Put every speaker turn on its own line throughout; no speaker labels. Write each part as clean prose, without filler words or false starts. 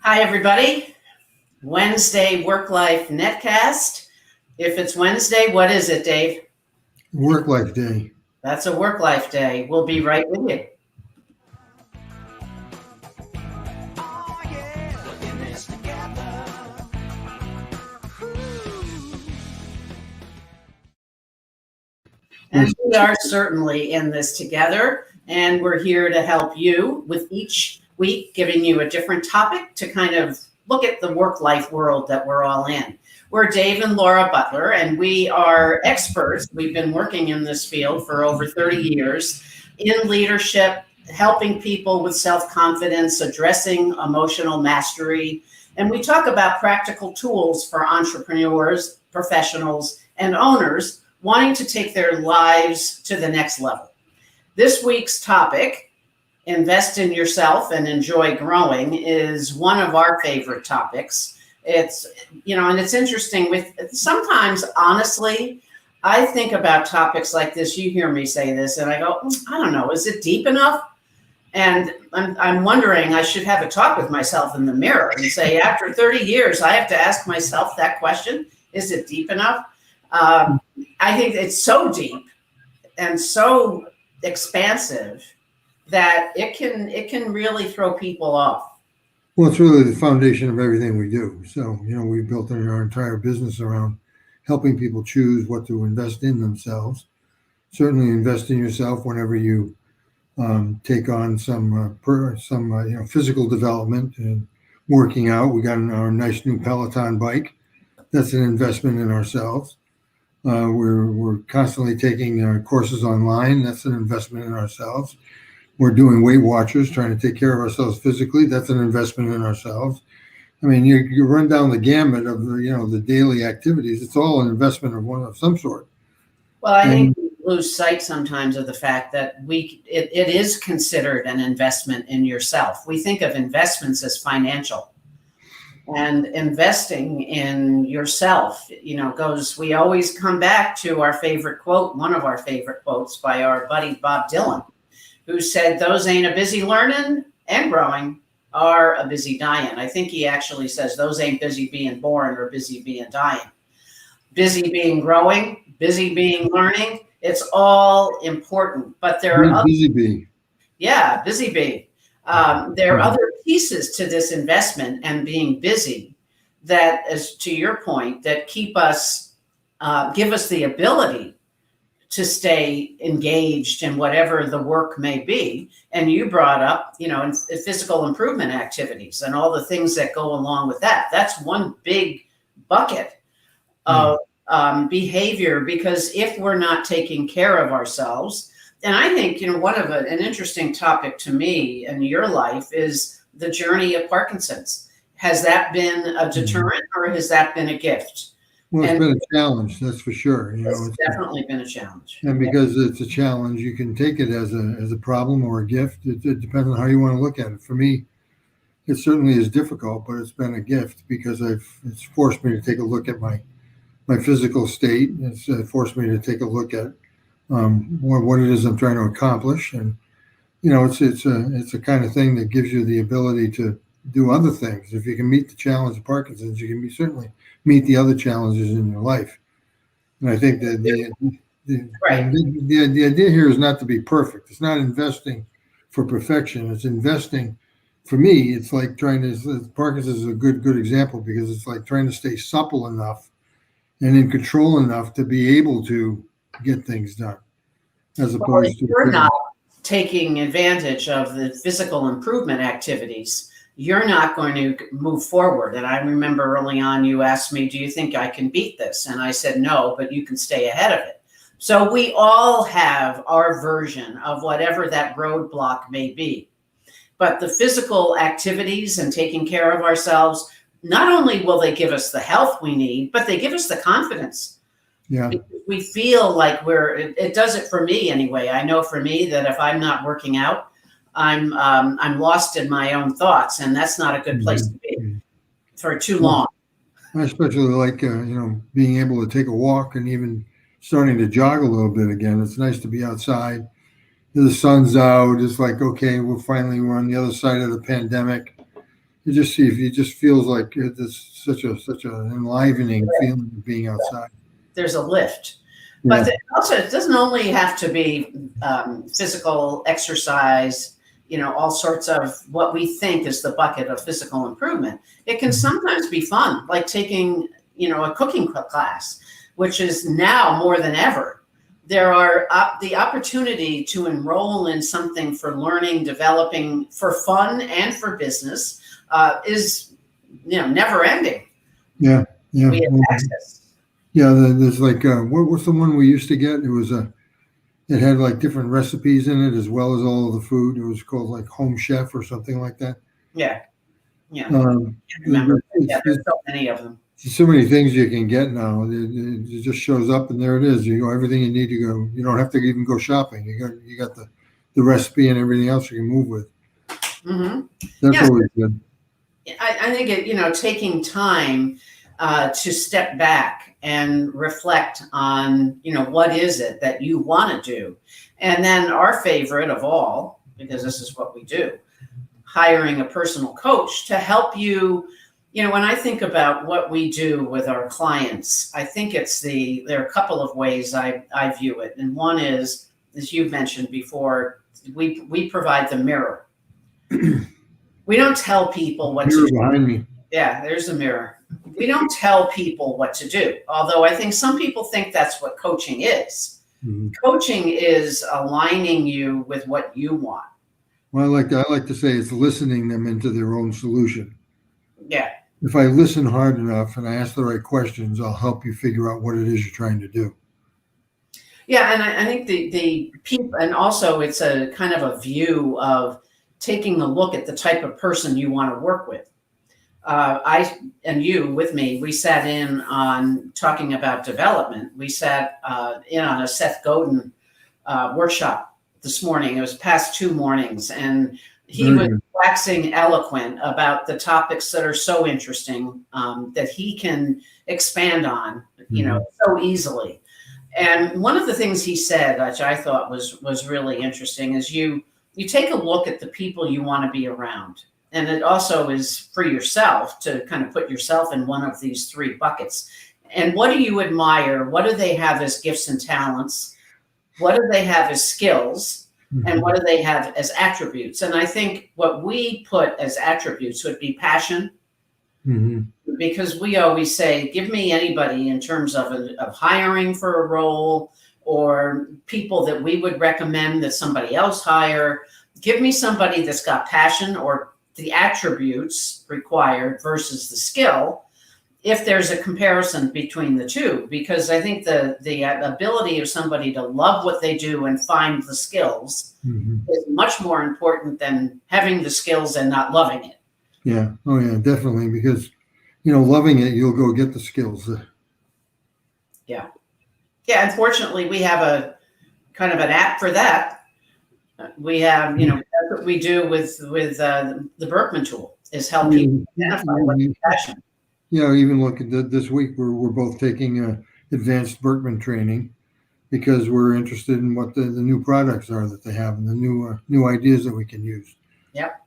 Hi, everybody. Wednesday Work-Life Netcast. If it's Wednesday, what is it, Dave?
Work Life Day.
That's a work-life day. We'll be right with you. And we are certainly in this together, and we're here to help you with each week, giving you a different topic to kind of look at the work-life world that we're all in. We're Dave and Laura Butler, and we are experts. We've been working in this field for over 30 years in leadership, helping people with self-confidence, addressing emotional mastery, and we talk about practical tools for entrepreneurs, professionals, and owners wanting to take their lives to the next level. This week's topic, invest in yourself and enjoy growing, is one of our favorite topics. It's, and it's interesting with sometimes, honestly, I think about topics like this. You hear me say this and I go, I don't know, is it deep enough? And I'm wondering, I should have a talk with myself in the mirror and say, after 30 years, I have to ask myself that question. Is it deep enough? I think it's so deep and so expansive that it can really throw people off.
Well, it's really the foundation of everything we do. So, we've built our entire business around helping people choose what to invest in themselves. Certainly invest in yourself whenever you take on some physical development and working out. We got our nice new Peloton bike. That's an investment in ourselves. We're constantly taking courses online. That's an investment in ourselves. We're doing Weight Watchers, trying to take care of ourselves physically. That's an investment in ourselves. I mean, you run down the gamut of the daily activities. It's all an investment of some sort.
Well, I think we lose sight sometimes of the fact that it is considered an investment in yourself. We think of investments as financial. And investing in yourself, we always come back to our favorite quote, one of our favorite quotes by our buddy Bob Dylan, who said, those ain't a busy learning and growing are a busy dying. I think he actually says, those ain't busy being born or busy being dying. Busy being growing, busy being learning, it's all important. But there are other,
busy bee.
Yeah, busy bee. There are other pieces to this investment and being busy that, as to your point, that keep us, give us the ability to stay engaged in whatever the work may be. And you brought up, physical improvement activities and all the things that go along with that. That's one big bucket of behavior, because if we're not taking care of ourselves, and I think, one of an interesting topic to me in your life is the journey of Parkinson's. Has that been a deterrent or has that been a gift?
Well, it's been a challenge, that's for sure.
It's definitely been a challenge.
And because it's a challenge, you can take it as a problem or a gift. It depends on how you want to look at it. For me, it certainly is difficult, but it's been a gift because it's forced me to take a look at my physical state. It's forced me to take a look at what it is I'm trying to accomplish, and it's a kind of thing that gives you the ability to do other things. If you can meet the challenge of Parkinson's, you can certainly meet the other challenges in your life. And I think that the idea here is not to be perfect. It's not investing for perfection. It's investing. For me, it's like Parkinson's is a good example, because it's like trying to stay supple enough and in control enough to be able to get things done, as opposed to
you're not taking advantage of the physical improvement activities, you're not going to move forward. And I remember early on, you asked me, do you think I can beat this? And I said, no, but you can stay ahead of it. So we all have our version of whatever that roadblock may be. But the physical activities and taking care of ourselves, not only will they give us the health we need, but they give us the confidence.
Yeah.
We feel like it does it for me anyway. I know for me that if I'm not working out, I'm lost in my own thoughts, and that's not a good place to be for too long.
I especially like, being able to take a walk and even starting to jog a little bit again. It's nice to be outside. The sun's out. It's like, okay, we're on the other side of the pandemic. it just feels like it's such an enlivening feeling of being outside.
There's a lift.
Yeah.
But also, it doesn't only have to be physical exercise, all sorts of what we think is the bucket of physical improvement. It can sometimes be fun, like taking, a cooking class, which is now more than ever. There are the opportunity to enroll in something for learning, developing, for fun and for business is, never ending.
Yeah. Yeah.
We have access.
Yeah. There's like, what was the one we used to get? It had like different recipes in it as well as all of the food. It was called like Home Chef or something like that.
Yeah. Yeah.
I
Remember. Yeah, there's so many of them.
So many things you can get now. It just shows up and there it is. You know everything you need to go. You don't have to even go shopping. You got the recipe and everything else you can move with.
Mm-hmm.
That's
Yes.
always good.
I think taking time to step back and reflect on, what is it that you want to do? And then our favorite of all, because this is what we do, hiring a personal coach to help you. When I think about what we do with our clients, I think there are a couple of ways I view it. And one is, as you've mentioned before, we provide the mirror. We don't tell people what to do.
Behind me.
Yeah, there's a mirror. We don't tell people what to do. Although I think some people think that's what coaching is.
Mm-hmm.
Coaching is aligning you with what you want.
Well, I like to say it's listening them into their own solution.
Yeah.
If I listen hard enough and I ask the right questions, I'll help you figure out what it is you're trying to do.
Yeah, and I think the people, and also it's a kind of a view of taking a look at the type of person you want to work with. I and you with me, we sat in on talking about development. We sat in on a Seth Godin workshop this morning. It was past 2 mornings, and he was waxing eloquent about the topics that are so interesting that he can expand on, so easily. And one of the things he said, which I thought was really interesting, is you take a look at the people you want to be around. And it also is for yourself to kind of put yourself in one of these 3 buckets. And what do you admire? What do they have as gifts and talents? What do they have as skills? And what do they have as attributes? And I think what we put as attributes would be passion. Mm-hmm. Because we always say, give me anybody in terms of hiring for a role or people that we would recommend that somebody else hire. Give me somebody that's got passion or the attributes required versus the skill, if there's a comparison between the two, because I think the ability of somebody to love what they do and find the skills is much more important than having the skills and not loving it.
Yeah. Oh yeah, definitely. Because, loving it, you'll go get the skills.
Yeah. Yeah. Unfortunately, we have a kind of an app for that. We have, that's what we do with the Berkman tool is help people identify what their passion.
Even look at this week, we're both taking advanced Berkman training because we're interested in what the new products are that they have and the new ideas that we can use.
Yep.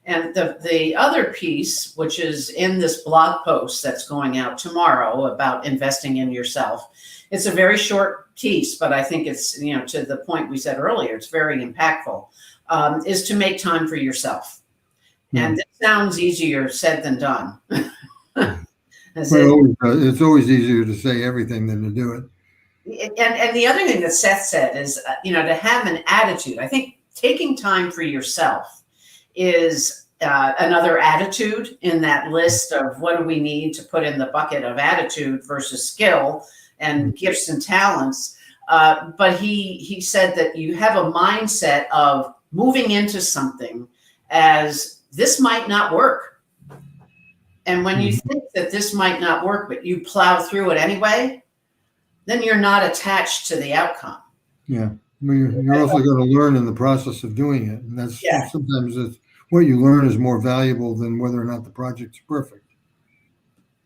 And the other piece, which is in this blog post that's going out tomorrow about investing in yourself, it's a very short piece, but I think it's, to the point we said earlier, it's very impactful, is to make time for yourself. And it sounds easier said than done.
It's always easier to say everything than to do
it. And the other thing that Seth said is, to have an attitude. I think taking time for yourself is another attitude in that list of what do we need to put in the bucket of attitude versus skill and gifts and talents. But he said that you have a mindset of moving into something as this might not work. And when you think that this might not work, but you plow through it anyway, then you're not attached to the outcome.
Yeah. You're also going to learn in the process of doing it. And that's sometimes what you learn is more valuable than whether or not the project's perfect.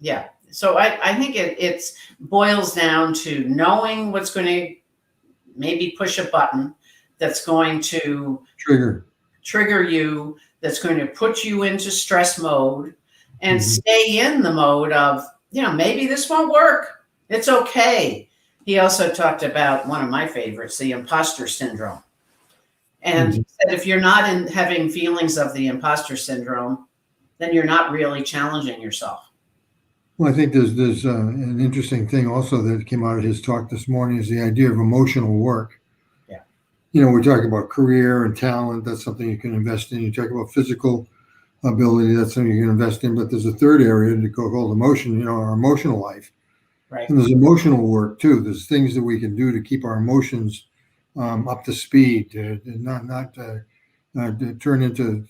Yeah. So I think it boils down to knowing what's going to maybe push a button that's going to trigger you, that's going to put you into stress mode and
Mhm.
stay in the mode of, maybe this won't work. It's okay. He also talked about one of my favorites, the imposter syndrome. And he
Mhm.
said if you're not having feelings of the imposter syndrome, then you're not really challenging yourself.
Well, I think there's an interesting thing also that came out of his talk this morning is the idea of emotional work.
Yeah.
We talk about career and talent. That's something you can invest in. You talk about physical ability. That's something you can invest in. But there's a third area to called emotion. Our emotional life.
Right.
And there's emotional work too. There's things that we can do to keep our emotions up to speed, to not to turn into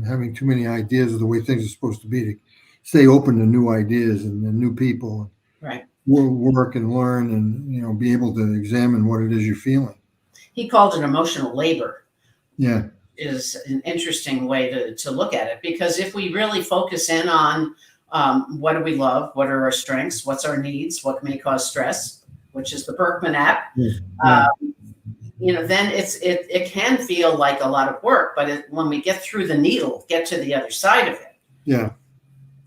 having too many ideas of the way things are supposed to be. To stay open to new ideas and new people.
Right.
Work and learn, and be able to examine what it is you're feeling.
He called it emotional labor.
Yeah.
Is an interesting way to look at it, because if we really focus in on what do we love, what are our strengths, what's our needs, what may cause stress, which is the Berkman app,
Yeah.
then it can feel like a lot of work, but when we get through the needle, get to the other side of it,
Yeah.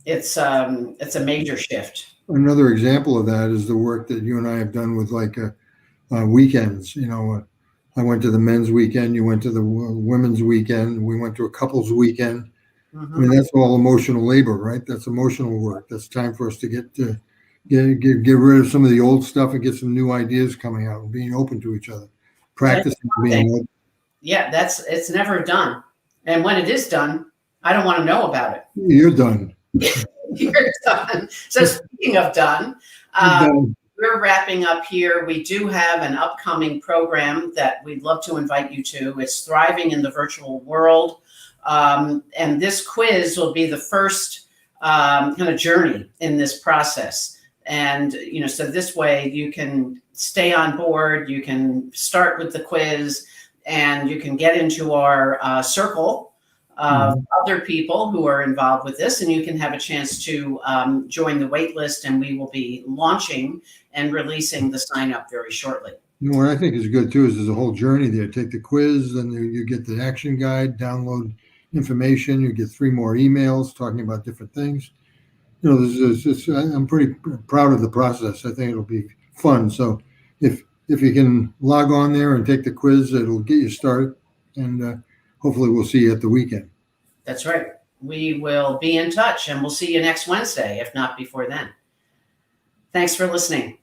it's a major shift.
Another example of that is the work that you and I have done with weekends. I went to the men's weekend. You went to the women's weekend. We went to a couples weekend. I mean, that's all emotional labor, right? That's emotional work. That's time for us to get rid of some of the old stuff and get some new ideas coming out and being open to each other, practicing being open.
Yeah, it's never done, and when it is done, I don't want to know about it.
You're done.
You're done. So speaking of done, we're wrapping up here. We do have an upcoming program that we'd love to invite you to. It's Thriving in the Virtual World. And this quiz will be the first kind of journey in this process. And, so this way you can stay on board, you can start with the quiz, and you can get into our circle of other people who are involved with this, and you can have a chance to join the wait list, and we will be launching and releasing the sign up very shortly.
What I think is good too is there's a whole journey there. Take the quiz, then you get the action guide, download information, you get 3 more emails talking about different things. I'm pretty proud of the process. I think it'll be fun. So if you can log on there and take the quiz, it'll get you started, and hopefully we'll see you at the weekend.
That's right. We will be in touch, and we'll see you next Wednesday, if not before then. Thanks for listening.